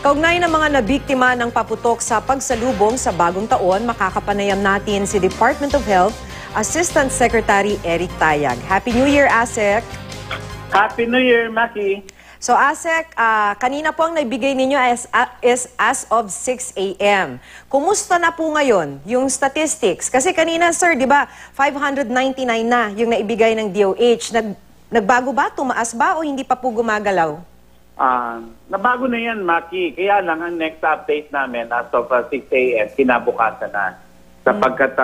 Kaugnay ng mga nabiktima ng paputok sa pagsalubong sa bagong taon, makakapanayam natin si Department of Health Assistant Secretary Eric Tayag. Happy New Year, ASEC! Happy New Year, Maki! So ASEC, kanina po ang naibigay ninyo is as of 6 a.m. Kumusta na po ngayon yung statistics? Kasi kanina, sir, di ba, 599 na yung naibigay ng DOH. Nagbago ba? Tumaas ba o hindi pa po gumagalaw? Nabago na yan, Maki. Kaya lang ang next update namin as of 6 a.m. kinabukasan na. Sapagkat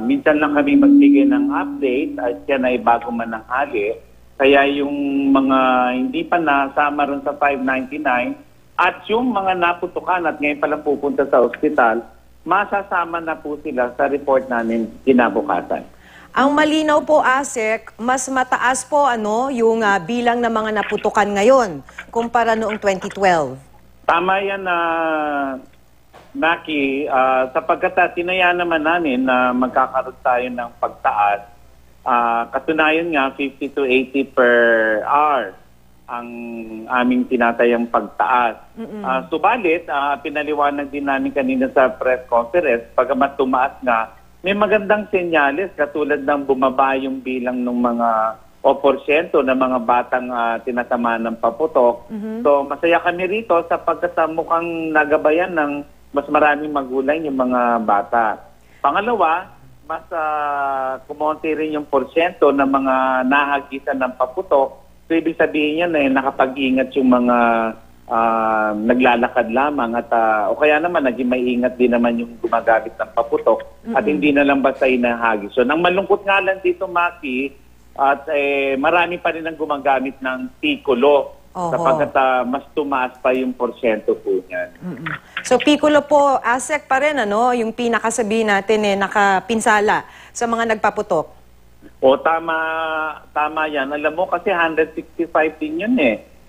minsan lang kami magbigay ng update at yan ay bago mananghali. Kaya yung mga hindi pa nasama ron sa 599 at yung mga naputukan at ngayon palang pupunta sa ospital, masasama na po sila sa report namin kinabukasan. Ang malinaw po, ASEC, mas mataas po yung bilang ng mga naputukan ngayon kumpara noong 2012. Tama yan, Maki. Sapagkat tinayaan naman namin na magkakaroon tayo ng pagtaas. Katunayan nga, 50 to 80 per hour ang aming tinatayang pagtaas. Subalit, pinaliwanag din namin kanina sa press conference, pagamat tumaas nga, may magandang senyales katulad ng bumaba yung bilang ng mga o porsyento ng mga batang tinatamaan ng paputok. So masaya kami rito sapagkat mukhang nagabayan ng mas maraming magulang yung mga bata. Pangalawa, mas kumonti rin yung porsyento ng mga nahagisan ng paputok. So ibig sabihin yan nakapag-ingat yung mga naglalakad lamang at o kaya naman naging maingat din naman yung gumagamit ng paputok at hindi na lang basta inahagis. So nang malungkot nga lang dito, Maki, at marami pa rin ang gumagamit ng Piccolo sapagkat mas tumaas pa yung porsyento po niyan. So Piccolo po, ASEC pa rin yung pinakasabi natin nakapinsala sa mga nagpaputok. O tama yan. Alam mo kasi 165 din yun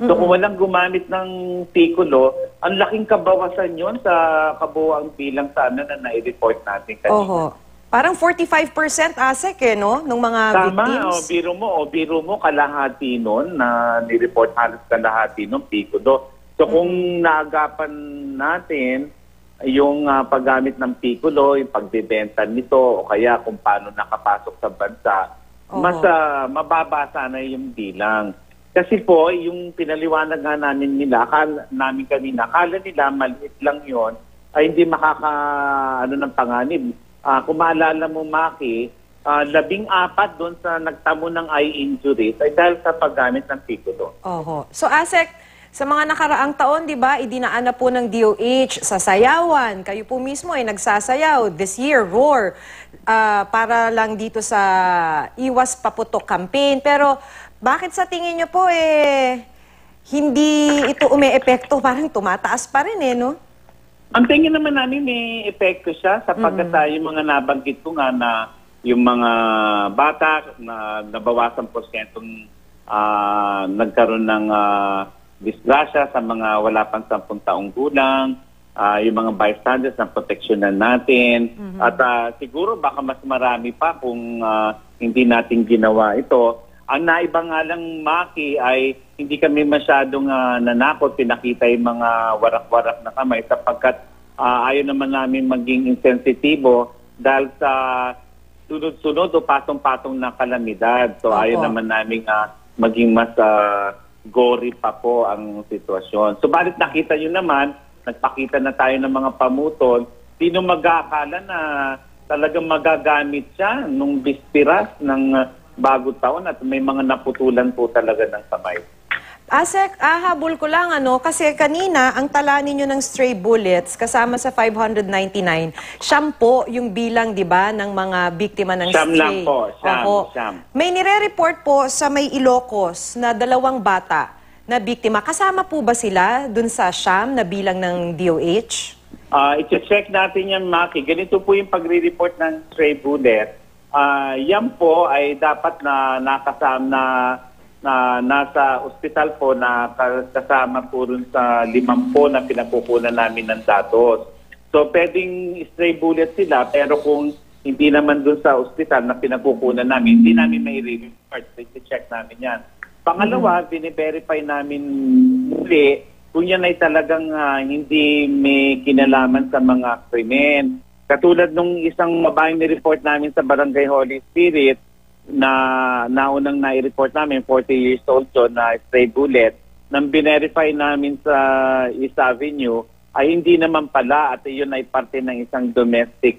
So kung walang gumamit ng Piccolo, ang laking kabawasan yun sa kabuuang bilang sana na nai-report natin kanina. Parang 45% ASEC nung mga victims. Tama, biro mo kalahati nun na ni-report halos kalahati nung Piccolo. So kung naagapan natin yung paggamit ng Piccolo, yung pagbebenta nito o kaya kung paano nakapasok sa bansa, mas mababa sana yung bilang. Kasi po, yung pinaliwanag nga namin akala nila maliit lang yon ay hindi ng panganib. Kung maalala mo, Maki, 14 doon sa nagtamo ng eye injuries ay dahil sa paggamit ng Piccolo. So, ASEC, sa mga nakaraang taon, di ba, idinaan na po ng DOH sa sayawan. Kayo po mismo ay nagsasayaw. This year, ROAR, para lang dito sa Iwas Paputok campaign. Pero, bakit sa tingin nyo po hindi ito ume-epekto? Parang tumataas pa rin no? Ang tingin naman namin may epekto siya sapagkat yung mga nabanggit ko nga na yung mga bata na nabawasan porsyentong nagkaroon ng disgrasya sa mga wala pang 10 taong gulang, yung mga bystanders na proteksyonan natin. At siguro baka mas marami pa kung hindi natin ginawa ito. Ang naiba nga lang, Maki, ay hindi kami masyadong nanakot. Pinakita yung mga warak-warak na kamay sapagkat ayaw naman namin maging insensitibo dahil sa sunod-sunod o patong-patong na kalamidad. So ayaw naman namin maging mas gory pa po ang sitwasyon. Subalit nakita nyo naman, nagpakita na tayo ng mga pamutol, sino mag-aakala na talagang magagamit siya nung bispiras ng bago taon at may mga naputulan po talaga ng kamay. ASEC, habol ko lang kasi kanina ang tala ninyo ng stray bullets kasama sa 599, siyam po yung bilang, di ba, ng mga biktima ng Siyam stray. lang po, siyam. May nire-report po sa may Ilocos na 2 bata na biktima. Kasama po ba sila dun sa siyam na bilang ng DOH? I-check natin yan, Maki. Ganito po yung pagre-report ng stray bullet. Yan po ay dapat na nakasama na nasa ospital po na kasama po rin sa 5 po na pinakukunan namin ng datos. So pwedeng stray bullet sila pero kung hindi naman dun sa ospital na pinakukunan namin, hindi namin may report. I-check namin yan. Pangalawa, bine-verify namin muli kung yan ay talagang hindi may kinalaman sa mga krimen. Katulad nung isang babaeng ni-report namin sa Barangay Holy Spirit na naunang nai-report namin, 40 years old so, na stray bullet, nang binerify namin sa East Avenue, ay hindi naman pala at iyon ay parte ng isang domestic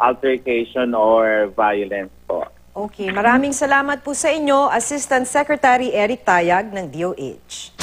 altercation or violence po. Okay, maraming salamat po sa inyo, Assistant Secretary Eric Tayag ng DOH.